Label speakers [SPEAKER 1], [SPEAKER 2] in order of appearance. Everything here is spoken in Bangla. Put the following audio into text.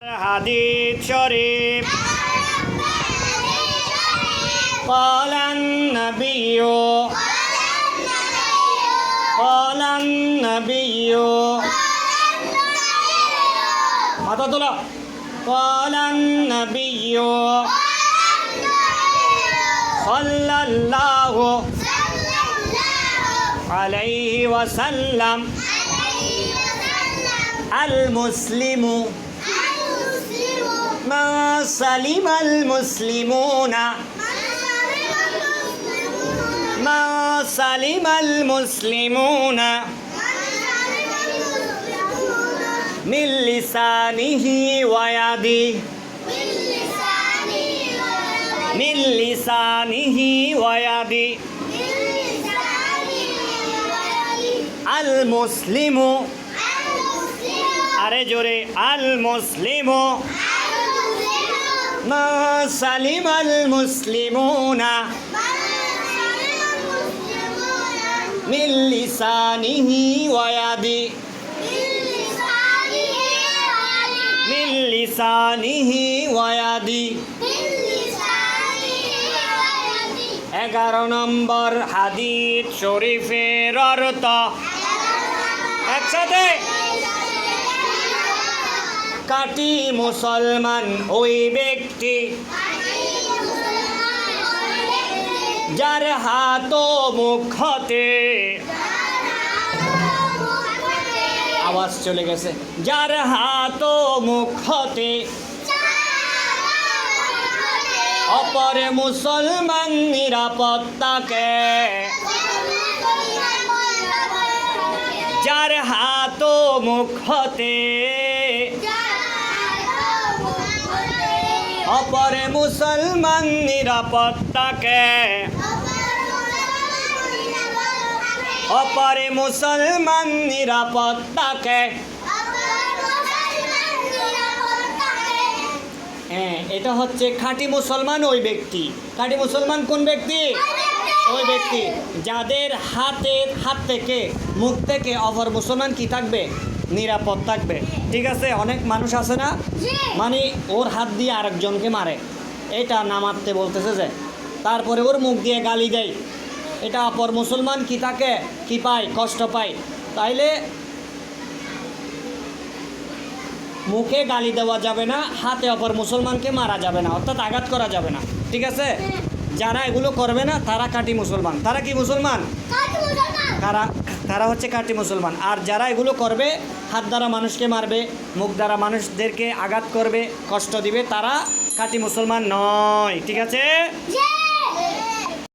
[SPEAKER 1] حديث شريف قال النبي মাথা তোলো قال النبي صلى الله عليه وسلم المسلم ما سلم المسلمون من لسانه ويده المسلم আরে জোরে المسلم ما سلم المسلمون من لسانه ويده من لسانه ويده 11 নম্বর হাদিস শরীফের অর্থ একসাথে কাটি মুসলমান ওই ব্যক্তি যার হাত ও মুখতে আওয়াজ চলে গেছে যার হাত ও মুখতে অপর মুসলমান নিরাপত্তাকে যার হাত ও মুখতে অপর মুসলমান নিরাপত্তাকে অপর মুসলমান নিরাপত্তাকে হ্যাঁ এটা হচ্ছে খাঁটি মুসলমান ওই ব্যক্তি খাঁটি মুসলমান কোন ব্যক্তি ওই ব্যক্তি যাদের হাত থেকে মুখ থেকে অপর মুসলমান কি থাকবে নিরাপদ থাকবে ঠিক আছে অনেক মানুষ আছে না মানে ওর হাত দিয়ে আরেকজনকে মারে এটা না মারতে বলতেছে যে তারপরে ওর মুখ দিয়ে গালি দেয় এটা অপর মুসলমান কি থাকে কি পায় কষ্ট পায় তাইলে মুখে গালি দেওয়া যাবে না হাতে অপর মুসলমানকে মারা যাবে না অর্থাৎ আঘাত করা যাবে না ঠিক আছে যারা এগুলো করবে না তারা খাঁটি মুসলমান তারা কি মুসলমান তারা হচ্ছে খাঁটি মুসলমান আর যারা এগুলো করবে হাত দ্বারা মানুষকে মারবে মুখ দ্বারা মানুষদেরকে আঘাত করবে কষ্ট দিবে তারা খাঁটি মুসলমান নয় ঠিক আছে